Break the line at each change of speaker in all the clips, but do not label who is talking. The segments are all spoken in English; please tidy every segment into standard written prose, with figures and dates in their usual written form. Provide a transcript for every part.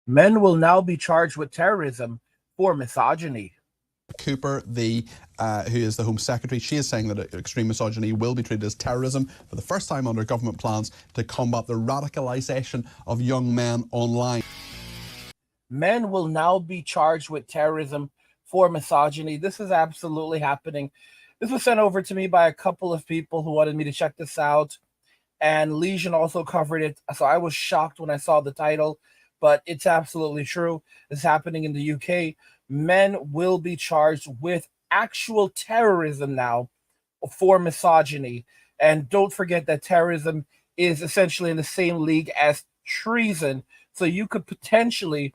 Men will now be charged with terrorism for misogyny.
Cooper, who is the Home Secretary, she is saying that extreme misogyny will be treated as terrorism for the first time under government plans to combat the radicalisation of young men online.
Men will now be charged with terrorism for misogyny. This is absolutely happening. This was sent over to me by a couple of people who wanted me to check this out, and Legion also covered it. So I was shocked when I saw the title, but it's absolutely true. It's happening in the UK. Men will be charged with actual terrorism now for misogyny. And don't forget that terrorism is essentially in the same league as treason. So you could potentially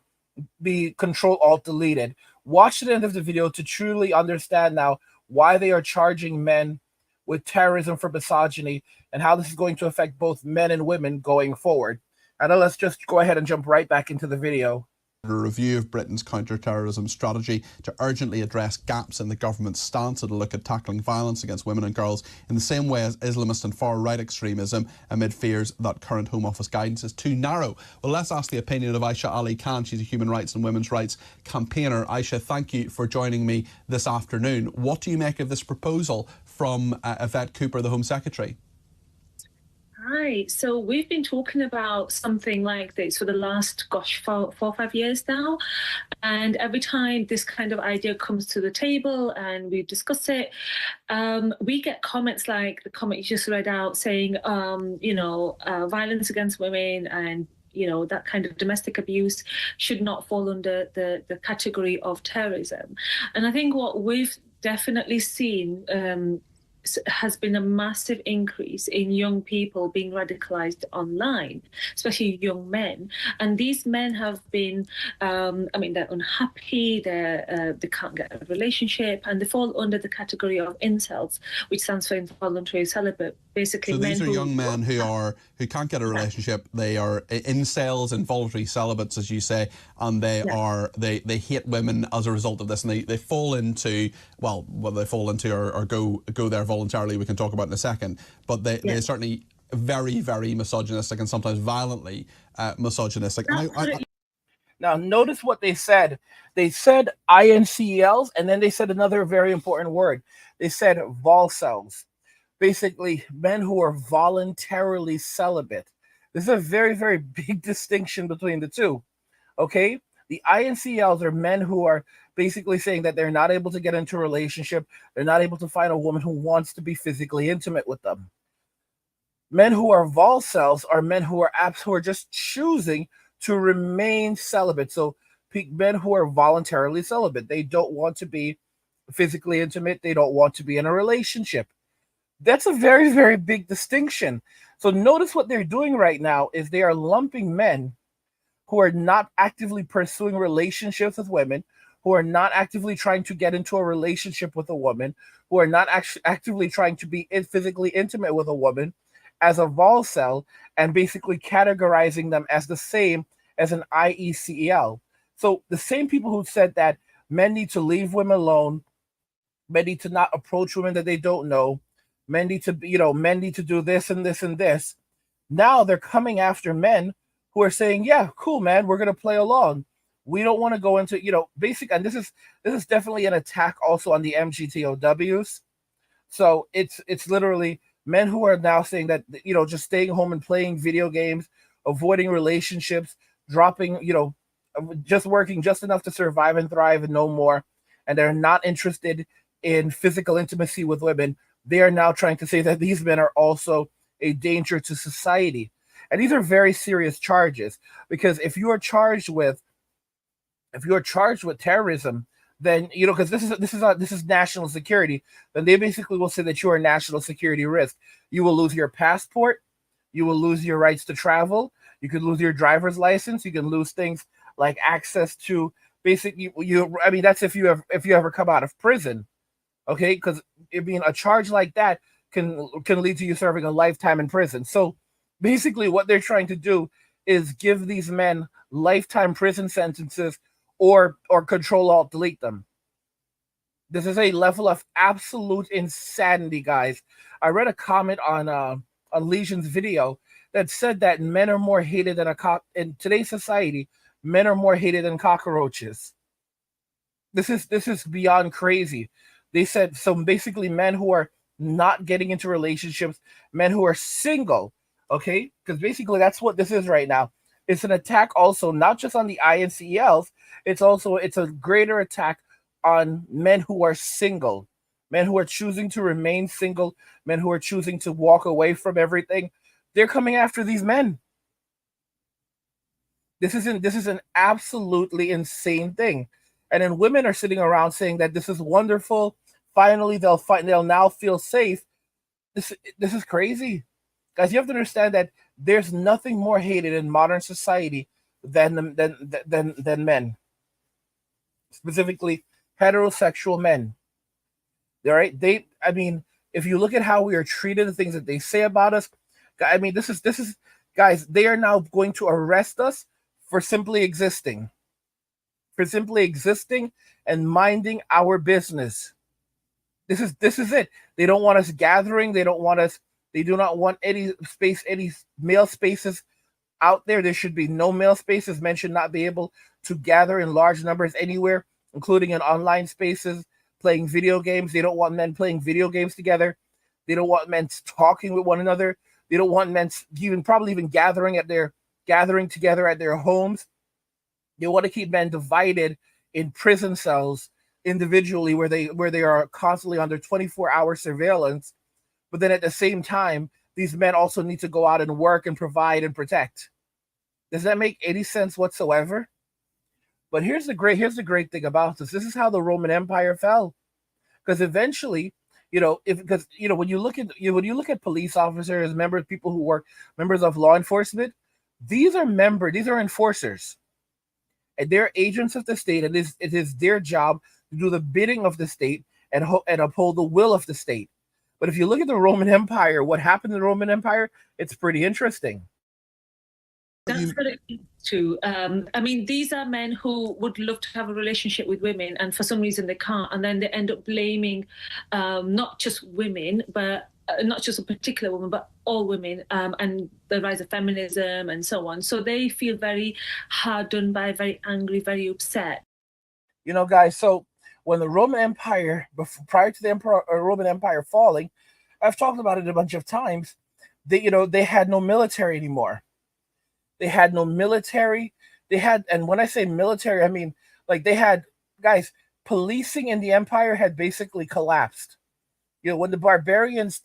be Control-Alt-Deleted. Watch the end of the video to truly understand now why they are charging men with terrorism for misogyny and how this is going to affect both men and women going forward. And now let's just go ahead and jump right back into the video.
A review of Britain's counter-terrorism strategy to urgently address gaps in the government's stance and to look at tackling violence against women and girls in the same way as Islamist and far-right extremism amid fears that current Home Office guidance is too narrow. Well, let's ask the opinion of Aisha Ali Khan. She's a human rights and women's rights campaigner. Aisha, thank you for joining me this afternoon. What do you make of this proposal from Yvette Cooper, the Home Secretary?
Hi. So we've been talking about something like this for the last, 4 or 5 years now. And every time this kind of idea comes to the table and we discuss it, we get comments like the comment you just read out saying, violence against women and that kind of domestic abuse should not fall under the category of terrorism. And I think what we've definitely seen has been a massive increase in young people being radicalized online, especially young men. And these men have been, they're unhappy, they can't get a relationship, and they fall under the category of incels, which stands for involuntary celibate. Basically,
so these are young men who can't get a relationship. They are incels, involuntary celibates, as you say, and they hate women as a result of this, and they fall into whether they fall into or go there voluntarily, we can talk about in a second. But they're certainly very, very misogynistic and sometimes violently misogynistic.
Now, notice what they said. They said INCELs, and then they said another very important word. They said volcels. Basically, men who are voluntarily celibate. This is a very, very big distinction between the two. Okay? The INCLs are men who are basically saying that they're not able to get into a relationship. They're not able to find a woman who wants to be physically intimate with them. Men who are volcels are men who are just choosing to remain celibate. So men who are voluntarily celibate. They don't want to be physically intimate. They don't want to be in a relationship. That's a very, very big distinction. So notice what they're doing right now is they are lumping men who are not actively pursuing relationships with women, who are not actively trying to get into a relationship with a woman, who are not actively trying to be physically intimate with a woman, as a volcel, and basically categorizing them as the same as an IECEL. So the same people who said that men need to leave women alone, men need to not approach women that they don't know, men need to do this and this and this. Now they're coming after men who are saying, yeah, cool, man, we're going to play along. We don't want to go into, basic, and this is definitely an attack also on the MGTOWs. So it's literally men who are now saying that, just staying home and playing video games, avoiding relationships, dropping, just working just enough to survive and thrive and no more. And they're not interested in physical intimacy with women. They are now trying to say that these men are also a danger to society. And these are very serious charges, because if you are charged with terrorism, then because this is national security, then they basically will say that you are a national security risk. You will lose your passport, you will lose your rights to travel, you could lose your driver's license, you can lose things like access to basically that's if you ever come out of prison. Okay, because a charge like that can lead to you serving a lifetime in prison. So basically what they're trying to do is give these men lifetime prison sentences or Control-Alt-Delete them. This is a level of absolute insanity, guys. I read a comment on Legion's video that said that men are more hated than a cop in today's society. men are more hated than cockroaches. This is beyond crazy. They said so basically men who are not getting into relationships, men who are single, okay? Because basically that's what this is right now. It's an attack also not just on the INCELs, it's a greater attack on men who are single, men who are choosing to remain single, men who are choosing to walk away from everything. They're coming after these men. This is an absolutely insane thing. And then women are sitting around saying that this is wonderful. Finally, they'll now feel safe. This is crazy. Guys, you have to understand that there's nothing more hated in modern society than men, specifically heterosexual men. All right? I mean, if you look at how we are treated, the things that they say about us, I mean, this is guys, they are now going to arrest us for simply existing. For simply existing and minding our business. This is it. They don't want us gathering. They do not want any space, any male spaces out there. There should be no male spaces. Men should not be able to gather in large numbers anywhere, including in online spaces, playing video games. They don't want men playing video games together. They don't want men talking with one another. They don't want men even gathering together at their homes. They want to keep men divided in prison cells individually where they are constantly under 24-hour surveillance. But then at the same time, these men also need to go out and work and provide and protect. Does that make any sense whatsoever? But here's the great thing about this. This is how the Roman Empire fell. Because eventually, when you look at police officers, people who work, members of law enforcement, these are enforcers. And they're agents of the state, and it is their job to do the bidding of the state and uphold the will of the state. But if you look at the Roman Empire, what happened in the Roman Empire, it's pretty interesting.
That's very true. I mean, these are men who would love to have a relationship with women, and for some reason they can't, and then they end up blaming not just women, but not just a particular woman, but all women, and the rise of feminism and so on. So they feel very hard done by, very angry, very upset.
Guys, so when the Roman Empire, prior to the Roman Empire falling, I've talked about it a bunch of times, they had no military anymore. They had no military. And when I say military, I mean, like guys, policing in the empire had basically collapsed. When the barbarians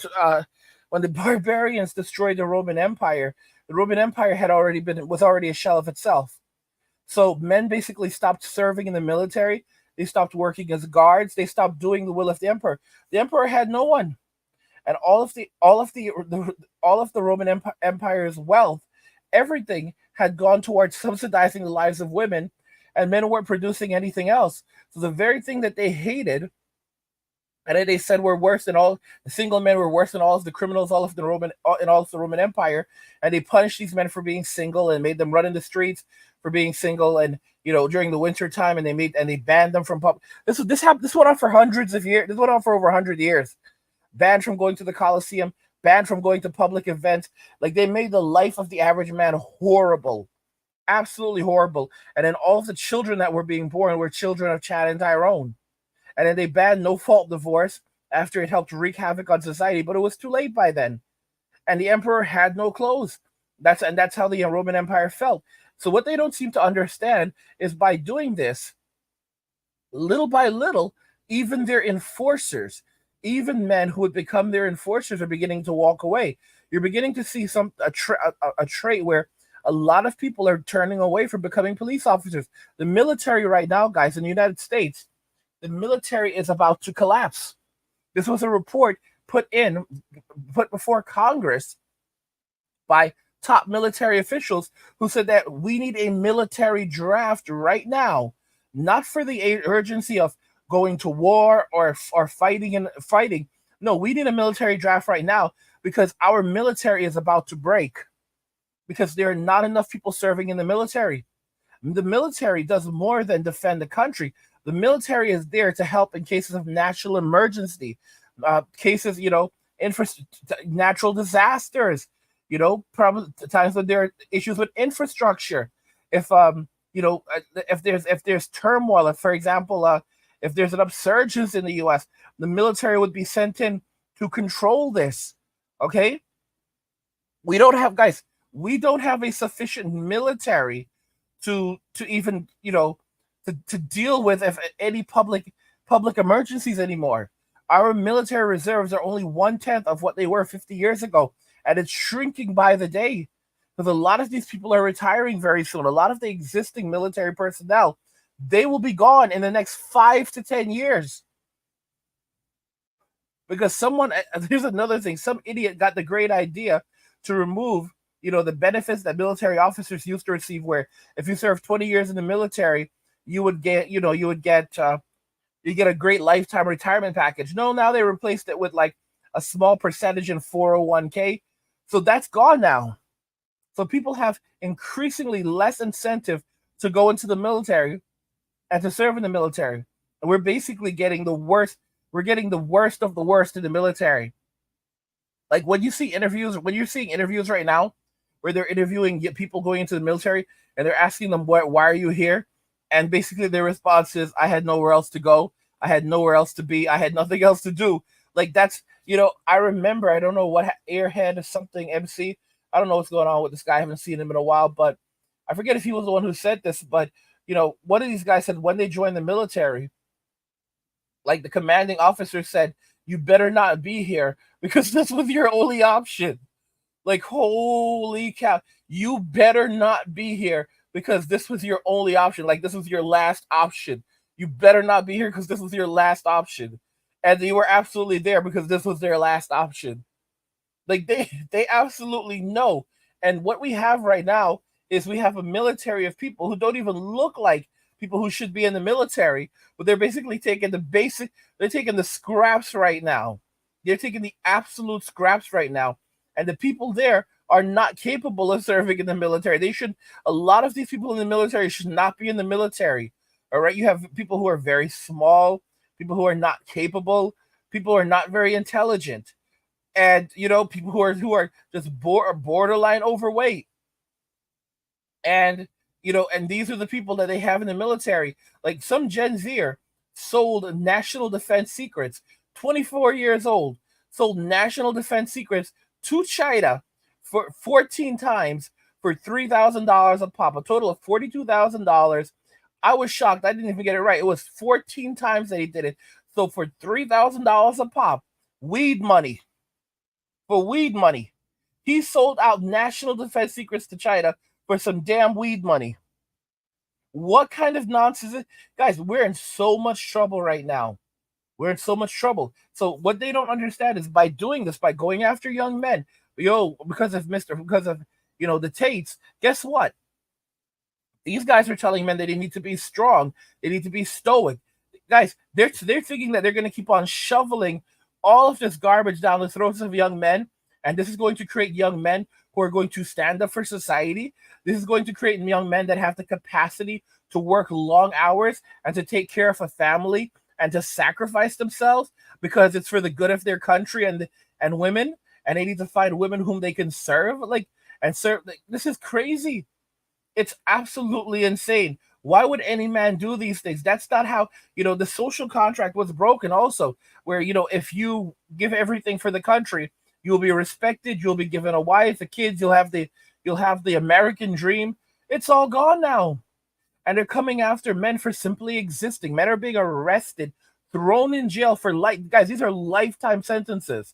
destroyed the Roman Empire was already a shell of itself. So men basically stopped serving in the military. They stopped working as guards. They stopped doing the will of the emperor. The emperor had no one, and all of the Roman Empire's wealth, everything had gone towards subsidizing the lives of women, and men weren't producing anything else. So the very thing that they hated, and then they said were worse than all the single men were worse than all of the criminals, all of the Roman Empire, and they punished these men for being single and made them run in the streets for being single, and during the winter time, and they banned them from pub. This went on for hundreds of years. This went on for over 100 years. Banned from going to the Colosseum, banned from going to public events. Like, they made the life of the average man horrible, absolutely horrible. And then all of the children that were being born were children of Chad and Tyrone. And then they banned no-fault divorce after it helped wreak havoc on society, but it was too late by then. And the emperor had no clothes. That's how the Roman Empire felt. So what they don't seem to understand is by doing this, little by little, even their enforcers, even men who would become their enforcers, are beginning to walk away. You're beginning to see a trait where a lot of people are turning away from becoming police officers. The military right now, guys, in the United States, the military is about to collapse. This was a report put before Congress by top military officials who said that we need a military draft right now, not for the urgency of going to war or fighting. No, we need a military draft right now because our military is about to break, because there are not enough people serving in the military. The military does more than defend the country. The military is there to help in cases of national emergency, cases, natural disasters, times when there are issues with infrastructure. If if there's turmoil, if, for example, if there's an upsurgence in the U.S., the military would be sent in to control this. Okay, we don't have guys. We don't have a sufficient military to even to deal with if any public emergencies anymore. Our military reserves are only 1/10 of what they were 50 years ago, and it's shrinking by the day. Because a lot of these people are retiring very soon. A lot of the existing military personnel, they will be gone in the next 5 to 10 years. Because here's another thing, some idiot got the great idea to remove, the benefits that military officers used to receive, where if you serve 20 years in the military, you would get, you get a great lifetime retirement package. No, now they replaced it with like a small percentage in 401k. So that's gone now. So people have increasingly less incentive to go into the military and to serve in the military. And we're basically getting the worst. We're getting the worst of the worst in the military. Like when you're seeing interviews right now, where they're interviewing people going into the military and they're asking them, why are you here? And basically their response is, I had nowhere else to go. I had nowhere else to be. I had nothing else to do. Like that's, I remember, I don't know what Airhead or something MC. I don't know what's going on with this guy. I haven't seen him in a while, but I forget if he was the one who said this, but one of these guys said when they joined the military, like the commanding officer said, you better not be here because this was your only option. Like, holy cow, you better not be here because this was your only option. Like, this was your last option. You better not be here because this was your last option. And they were absolutely there because this was their last option. Like, they absolutely know. And what we have right now is we have a military of people who don't even look like people who should be in the military, but they're basically taking they're taking the scraps right now. They're taking the absolute scraps right now. And the people there are not capable of serving in the military. A lot of these people in the military should not be in the military. All right. You have people who are very small, people who are not capable, people who are not very intelligent, and people who are just borderline overweight. And and these are the people that they have in the military. Like some Gen Zer sold national defense secrets, 24 years old, sold national defense secrets to China for 14 times for $3,000 a pop, a total of $42,000. I was shocked. I didn't even get it right. It was 14 times that he did it. So for $3,000 a pop, weed money. For weed money. He sold out national defense secrets to China for some damn weed money. What kind of nonsense is it? Guys, we're in so much trouble right now. We're in so much trouble. So what they don't understand is by doing this, by going after young men, because of the Tates, guess what? These guys are telling men that they need to be strong. They need to be stoic. Guys, they're thinking that they're going to keep on shoveling all of this garbage down the throats of young men. And this is going to create young men who are going to stand up for society. This is going to create young men that have the capacity to work long hours and to take care of a family and to sacrifice themselves because it's for the good of their country and women. And they need to find women whom they can serve. This is crazy. It's absolutely insane. Why would any man do these things? That's not how, the social contract was broken also, where, if you give everything for the country, you'll be respected, you'll be given a wife, the kids, you'll have the American dream. It's all gone now. And they're coming after men for simply existing. Men are being arrested, thrown in jail for life. Guys, these are lifetime sentences.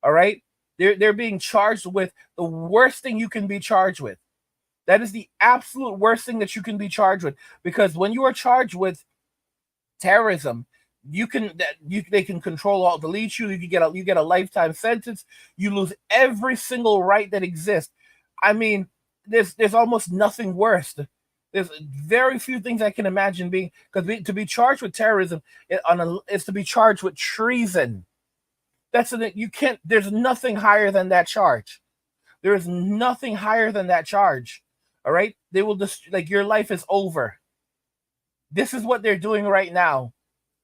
All right? They're being charged with the worst thing you can be charged with. That is the absolute worst thing that you can be charged with. Because when you are charged with terrorism, they can control all, delete you. You get a lifetime sentence. You lose every single right that exists. I mean, there's almost nothing worse. There's very few things I can imagine being, because to be charged with terrorism is to be charged with treason. There's nothing higher than that charge. There is nothing higher than that charge. All right, they will just your life is over. This is what they're doing right now.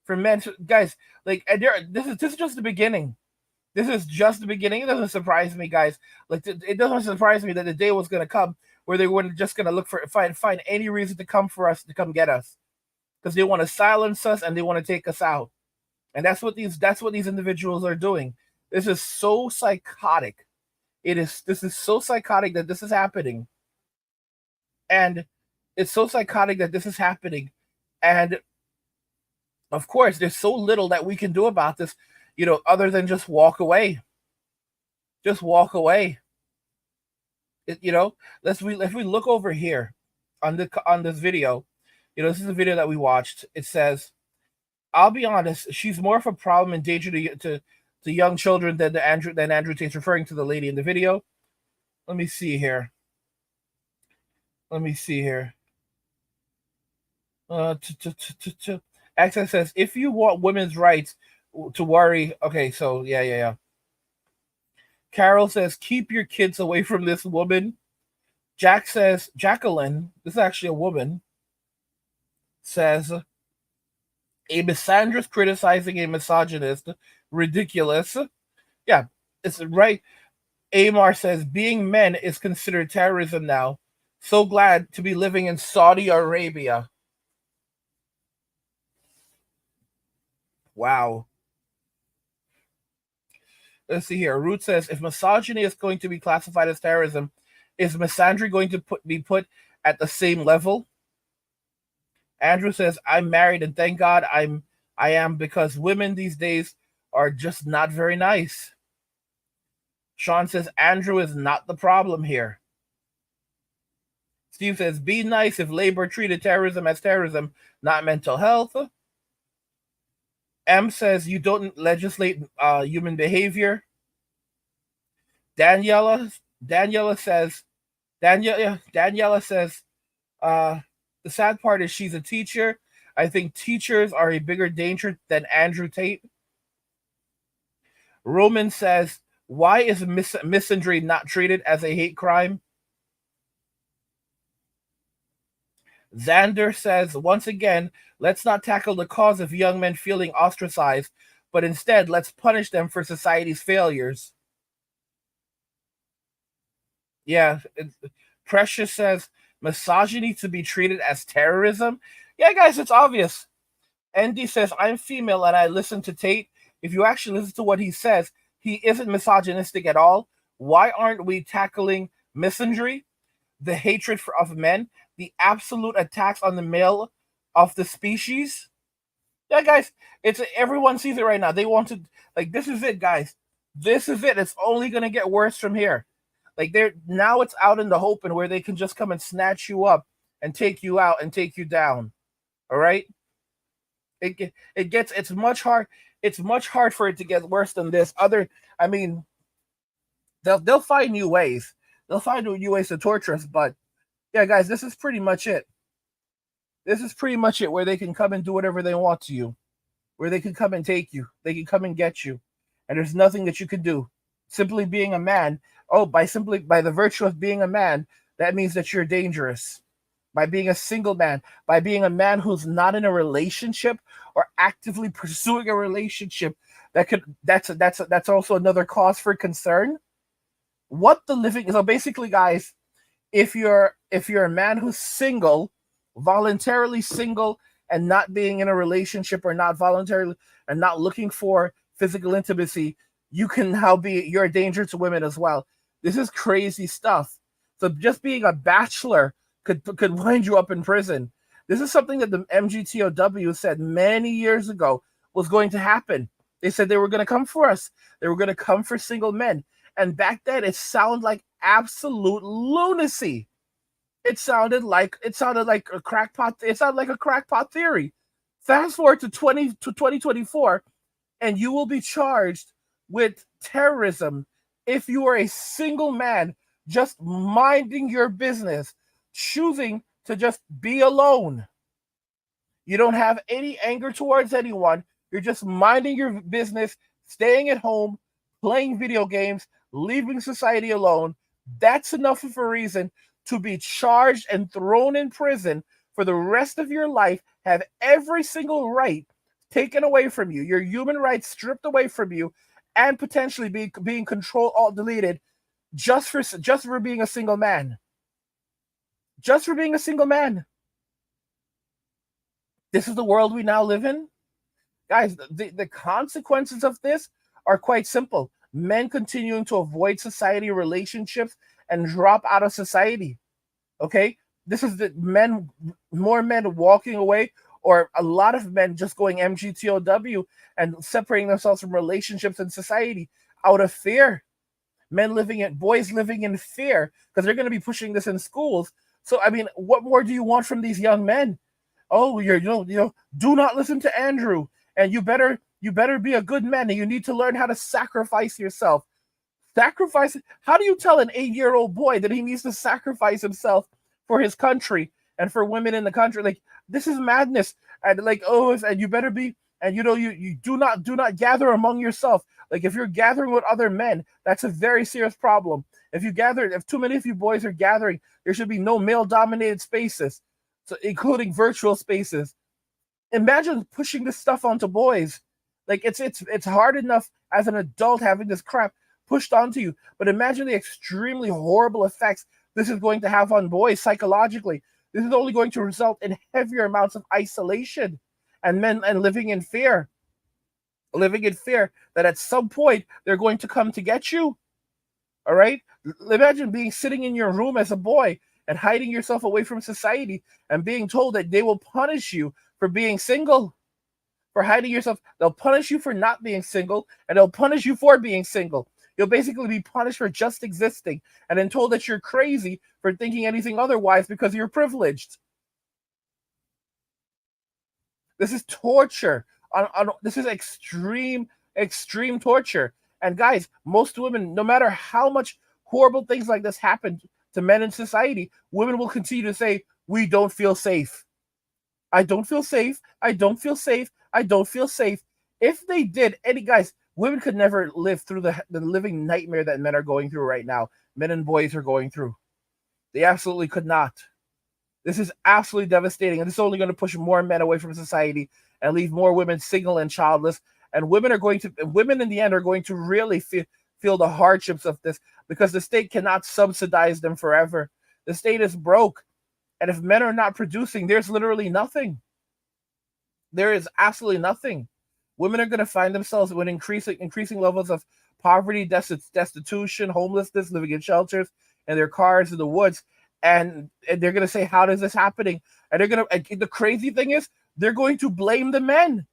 For men, guys, this is just the beginning. This is just the beginning. It doesn't surprise me, guys. It doesn't surprise me that the day was going to come where they were just going to look for find any reason to come for us, to come get us, because they want to silence us and they want to take us out. And that's what these individuals are doing. This is so psychotic. This is so psychotic that this is happening. And it's so psychotic that this is happening. And of course, there's so little that we can do about this, other than just walk away. Just walk away. If we look over here on this video, this is a video that we watched. It says, "I'll be honest, she's more of a problem and danger to young children than Andrew Tate's," referring to the lady in the video. Let me see here. Access says, "If you want women's rights to worry," okay, so yeah. Carol says, "Keep your kids away from this woman." Jack says, Jacqueline, this is actually a woman, says, "A misandrist criticizing a misogynist, ridiculous." Yeah, it's right. Amar says, "Being men is considered terrorism now. So glad to be living in Saudi Arabia." Wow. Let's see here. Root says, "If misogyny is going to be classified as terrorism, is misandry going to be put at the same level?" Andrew says, "I'm married and thank God I am, because women these days are just not very nice." Sean says, "Andrew is not the problem here." Steve says, "Be nice if labor treated terrorism as terrorism, not mental health." M says, "You don't legislate human behavior." Daniela says, "The sad part is she's a teacher. I think teachers are a bigger danger than Andrew Tate." Roman says, "Why is misandry not treated as a hate crime?" Xander says, "Once again, let's not tackle the cause of young men feeling ostracized, but instead let's punish them for society's failures." Yeah. Precious says, "Misogyny to be treated as terrorism?" Yeah, guys, it's obvious. Andy says, "I'm female and I listen to Tate. If you actually listen to what he says, he isn't misogynistic at all. Why aren't we tackling misandry, the hatred of men, the absolute attacks on the male of the species?" Yeah, guys, everyone sees it right now. They want to, this is it, guys. This is it. It's only going to get worse from here. Now it's out in the open where they can just come and snatch you up and take you out and take you down. All right? It's much hard. It's much hard for it to get worse than this. They'll find new ways. They'll find new ways to torture us. But yeah, guys, this is pretty much it. This is pretty much it, where they can come and do whatever they want to you, where they can come and take you, they can come and get you, and there's nothing that you can do. Simply being a man, by the virtue of being a man, that means that you're dangerous. By being a single man, by being a man who's not in a relationship or actively pursuing a relationship, that's also another cause for concern. So basically, guys, if you're a man who's single, voluntarily single, and not being in a relationship, or not voluntarily and not looking for physical intimacy, you're a danger to women as well. This is crazy stuff. So just being a bachelor could wind you up in prison. This is something that the MGTOW said many years ago was going to happen. They said they were going to come for us. They were going to come for single men. And back then, it sounded like absolute lunacy. It sounded like a crackpot. It sounded like a crackpot theory. Fast forward to 2024, and you will be charged with terrorism if you are a single man just minding your business, choosing to just be alone. You don't have any anger towards anyone. You're just minding your business, staying at home, playing video games, leaving society alone. That's enough of a reason to be charged and thrown in prison for the rest of your life, have every single right taken away from you, your human rights stripped away from you, and potentially being controlled, all deleted, just for being a single man. just for being a single man. This is the world we now live in. Guys, the consequences of this are quite simple. Men continuing to avoid society relationships and drop out of society. Okay? This is the men, more men walking away, or a lot of men just going MGTOW and separating themselves from relationships and society out of fear. Boys living in fear because they're going to be pushing this in schools. So, I mean, what more do you want from these young men? Oh, do not listen to Andrew, and you better be a good man, and you need to learn how to sacrifice yourself. Sacrifice. How do you tell an 8-year-old boy that he needs to sacrifice himself for his country and for women in the country? Like, this is madness. And like, oh, and you better be, and you do not gather among yourself. Like, if you're gathering with other men, that's a very serious problem. If too many of you boys are gathering, there should be no male dominated spaces, so including virtual spaces. Imagine pushing this stuff onto boys. Like, it's hard enough as an adult having this crap pushed onto you, but imagine the extremely horrible effects this is going to have on boys psychologically. This is only going to result in heavier amounts of isolation and men and living in fear that at some point they're going to come to get you. All right? Imagine being sitting in your room as a boy and hiding yourself away from society and being told that they will punish you for being single, for hiding yourself. They'll punish you for not being single, and they'll punish you for being single. You'll basically be punished for just existing and then told that you're crazy for thinking anything otherwise because you're privileged. This is torture. This is extreme torture. And guys, most women, no matter how much horrible things like this happen to men in society, women will continue to say, "We don't feel safe. I don't feel safe. I don't feel safe. I don't feel safe." If they did, any guys, women could never live through the living nightmare that men are going through right now. Men and boys are going through. They absolutely could not. This is absolutely devastating, and this is only going to push more men away from society and leave more women single and childless. And women in the end are going to really feel the hardships of this because the state cannot subsidize them forever. The state is broke, and if men are not producing, there's literally nothing. There is absolutely nothing. Women are going to find themselves with increasing levels of poverty, destitution, homelessness, living in shelters, in their cars in the woods, and they're going to say, "How is this happening?" And the crazy thing is, they're going to blame the men.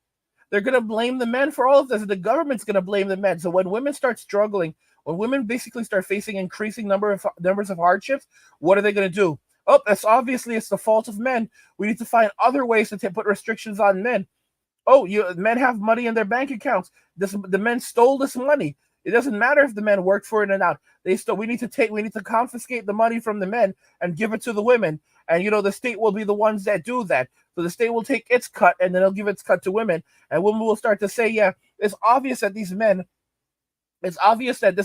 They're going to blame the men for all of this. And the government's going to blame the men. So when women start struggling, when women basically start facing increasing numbers of hardships, what are they going to do? Oh, it's the fault of men. We need to find other ways to put restrictions on men. Oh, men have money in their bank accounts. The men stole this money. It doesn't matter if the men worked for it or not. We need to confiscate the money from the men and give it to the women. And the state will be the ones that do that. So the state will take its cut and then it'll give its cut to women. And women will start to say, yeah, it's obvious that this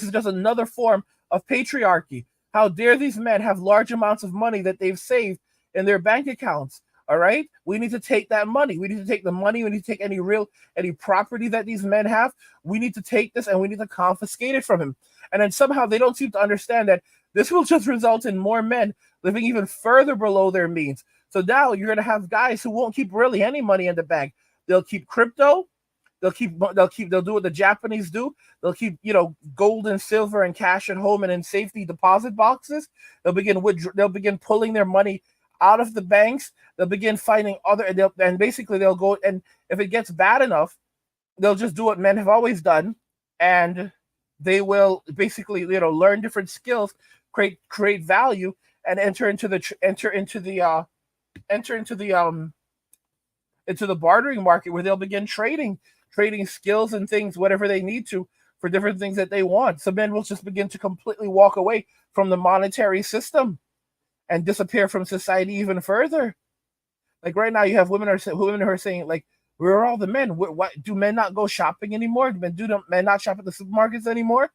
is just another form of patriarchy. How dare these men have large amounts of money that they've saved in their bank accounts? All right, we need to take that money. We need to take the money. We need to take any property that these men have. We need to take this and we need to confiscate it from him. And then somehow they don't seem to understand that this will just result in more men living even further below their means. So now you're going to have guys who won't keep really any money in the bank. They'll keep crypto. They'll do what the Japanese do. They'll keep, gold and silver and cash at home and in safety deposit boxes. They'll begin pulling their money out of the banks. They'll begin finding they'll go, and if it gets bad enough, they'll just do what men have always done, and they will basically learn different skills, create value, and enter into the bartering market where they'll begin trading skills and things, whatever they need to, for different things that they want. So men will just begin to completely walk away from the monetary system and disappear from society even further. Like right now, you have women who are saying, like, "Where are all the men? What do men not go shopping anymore? Do men not shop at the supermarkets anymore?"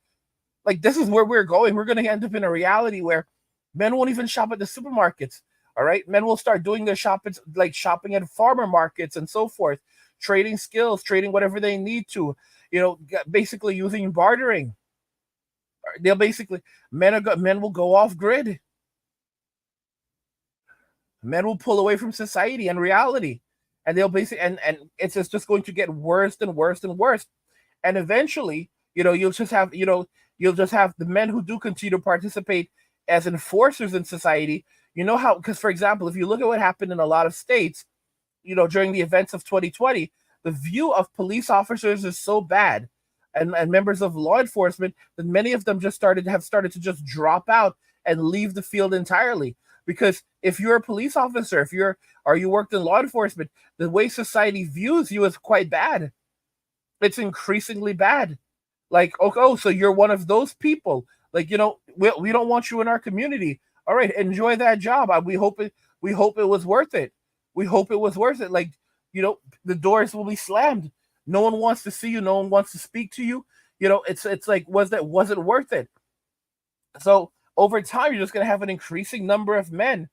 Like, this is where we're going. We're going to end up in a reality where men won't even shop at the supermarkets. All right, men will start doing their shopping, like shopping at farmer markets and so forth, trading skills, trading whatever they need to. Basically using bartering. Men will go off grid. Men will pull away from society and reality, and they'll basically and it's just going to get worse and worse and worse. And eventually, you'll just have the men who do continue to participate as enforcers in society. You know how, because for example, if you look at what happened in a lot of states, during the events of 2020, the view of police officers is so bad, and members of law enforcement, that many of them have started to just drop out and leave the field entirely. Because if you're a police officer, you worked in law enforcement, the way society views you is quite bad. It's increasingly bad. Like, oh, so you're one of those people. Like, we don't want you in our community. All right, enjoy that job. We hope it was worth it. We hope it was worth it. Like, the doors will be slammed. No one wants to see you. No one wants to speak to you. It's like, was it worth it? So over time, you're just going to have an increasing number of men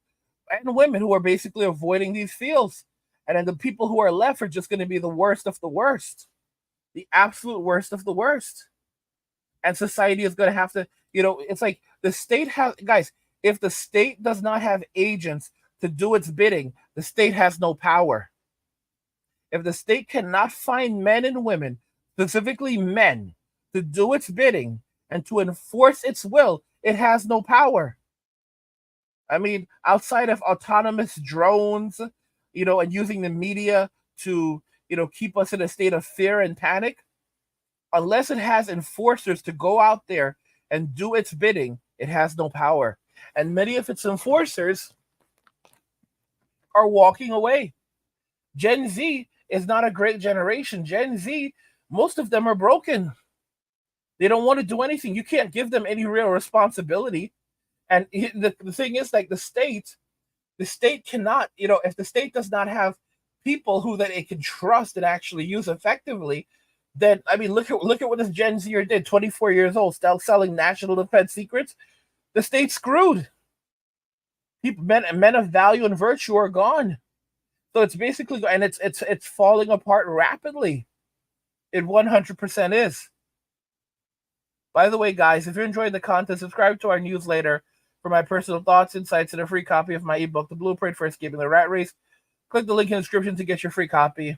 and women who are basically avoiding these fields. And then the people who are left are just going to be the worst of the worst, the absolute worst of the worst. And society is going to have to, it's like the state has, guys, if the state does not have agents to do its bidding, the state has no power. If the state cannot find men and women, specifically men, to do its bidding and to enforce its will, it has no power. I mean, outside of autonomous drones, and using the media to, keep us in a state of fear and panic, unless it has enforcers to go out there and do its bidding, it has no power. And many of its enforcers are walking away. Gen Z is not a great generation. Gen Z, most of them are broken. They don't want to do anything. You can't give them any real responsibility. And the thing is, like, the state cannot, if the state does not have people who that it can trust and actually use effectively, then, I mean, look at what this Gen Zer did, 24 years old, still selling national defense secrets. The state's screwed. Men of value and virtue are gone. So it's basically, and it's falling apart rapidly. It 100% is. By the way, guys, if you're enjoying the content, subscribe to our newsletter for my personal thoughts, insights, and a free copy of my ebook, The Blueprint for Escaping the Rat Race. Click the link in the description to get your free copy.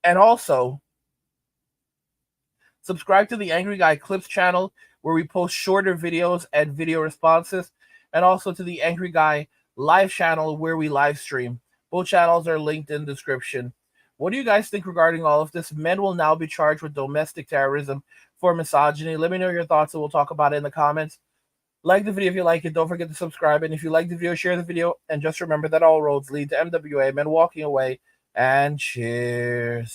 And also, subscribe to the Angry Guy Clips channel, where we post shorter videos and video responses, and also to the Angry Guy live channel, where we live stream. Both channels are linked in the description. What do you guys think regarding all of this? Men will now be charged with domestic terrorism for misogyny. Let me know your thoughts, and we'll talk about it in the comments. Like the video if you like it. Don't forget to subscribe. And if you like the video, share the video. And just remember that all roads lead to MWA, men walking away. And cheers.